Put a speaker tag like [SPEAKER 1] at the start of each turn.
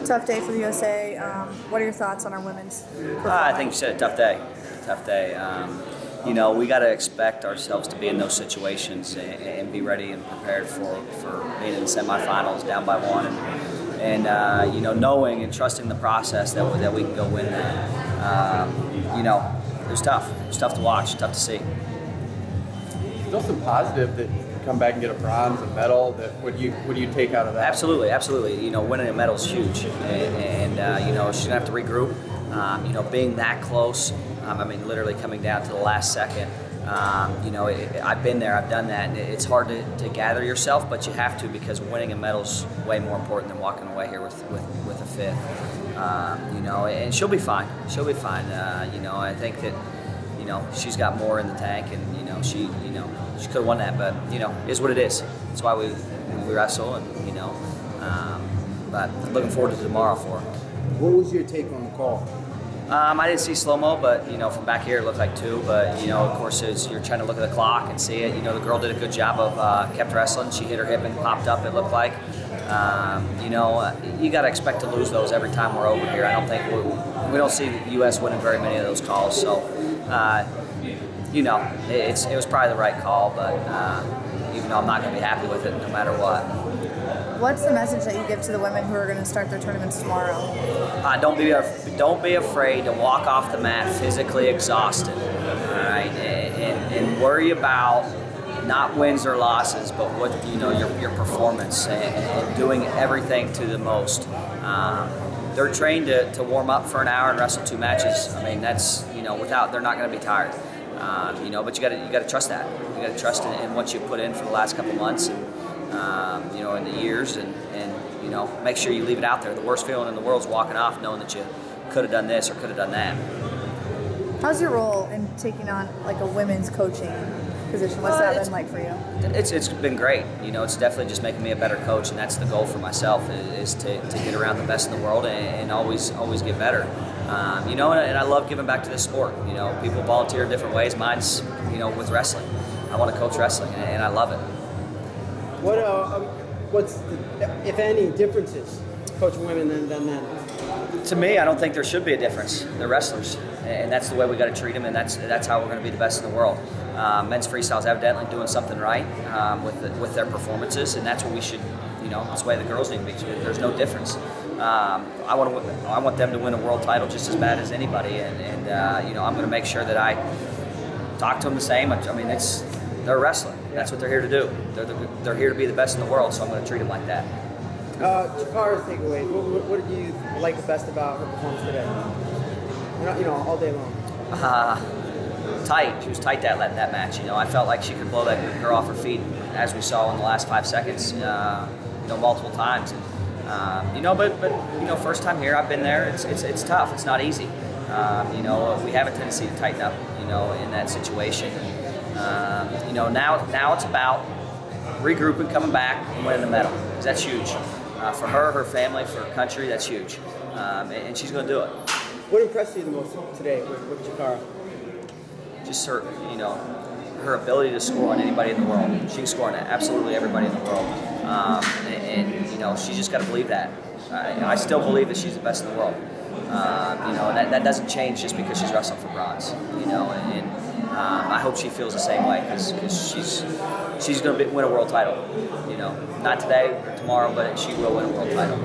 [SPEAKER 1] Tough day for the USA. What are your thoughts on our women's?
[SPEAKER 2] I think you said a tough day. Tough day. We got to expect ourselves to be in those situations and be ready and prepared for being in the semifinals, down by one, and knowing and trusting the process that we can go win that. It was tough. It was tough to watch, tough to see.
[SPEAKER 3] Still some positive that you come back and get a bronze, a medal. What do you take out of that?
[SPEAKER 2] Absolutely. Winning a medal is huge, and she's gonna have to regroup. Being that close. Literally coming down to the last second. I've been there, I've done that. And it's hard to gather yourself, but you have to, because winning a medal's way more important than walking away here with a fifth. And she'll be fine. She'll be fine. I think that she's got more in the tank, and she could have won that, but it is what it is. That's why we wrestle, and but looking forward to tomorrow for her.
[SPEAKER 4] What was your take on the call?
[SPEAKER 2] I didn't see Slowmo, but from back here it looked like 2. But of course, you're trying to look at the clock and see it. The girl did a good job of kept wrestling. She hit her hip and popped up. It looked like. You got to expect to lose those every time we're over here. I don't think we don't see the U.S. winning very many of those calls. So, it was probably the right call. But even though I'm not going to be happy with it, no matter what.
[SPEAKER 1] What's the message that you give to the women who are going to start their tournaments tomorrow?
[SPEAKER 2] Don't be afraid to walk off the mat physically exhausted, all right? And worry about not wins or losses, but what your performance and doing everything to the most. They're trained to warm up for an hour and wrestle 2 matches. That's without, they're not going to be tired. But you got to trust that. You got to trust in what you put in for the last couple months, and in the years, and make sure you leave it out there. The worst feeling in the world is walking off knowing that you could have done this or could have done that.
[SPEAKER 1] How's your role in taking on like a women's coaching position? What's that been like for you?
[SPEAKER 2] It's been great. It's definitely just making me a better coach, and that's the goal for myself, is to get around the best in the world and always get better. And I love giving back to this sport. People volunteer in different ways. Mine's with wrestling. I want to coach wrestling, and I love it.
[SPEAKER 4] What's if any differences coaching women than men?
[SPEAKER 2] To me, I don't think there should be a difference. They're wrestlers, and that's the way we got to treat them, and that's how we're going to be the best in the world. Men's freestyle is evidently doing something right with their performances, and that's what we should. That's the way the girls need to be. There's no difference. I want them to win a world title just as bad as anybody, and I'm going to make sure that I talk to them the same. They're wrestling. That's what they're here to do. They're here to be the best in the world, so I'm going to treat them like that.
[SPEAKER 4] Chikara's takeaways. What did you like the best about her performance today? All day long.
[SPEAKER 2] Tight. She was tight that match. I felt like she could blow that girl off her feet, as we saw in the last 5 seconds. Multiple times. But first time here, I've been there. It's tough. It's not easy. We have a tendency to tighten up. In that situation. Now it's about regrouping, coming back, and winning the medal. Because that's huge. For her family, for her country, that's huge. And she's going to do it.
[SPEAKER 4] What impressed you the most today with Chikara?
[SPEAKER 2] Just her, her ability to score on anybody in the world. She can score on absolutely everybody in the world. She just got to believe that. I still believe that she's the best in the world. And that doesn't change just because she's wrestling for bronze. I hope she feels the same way, because she's going to win a world title. Not today or tomorrow, but she will win a world title.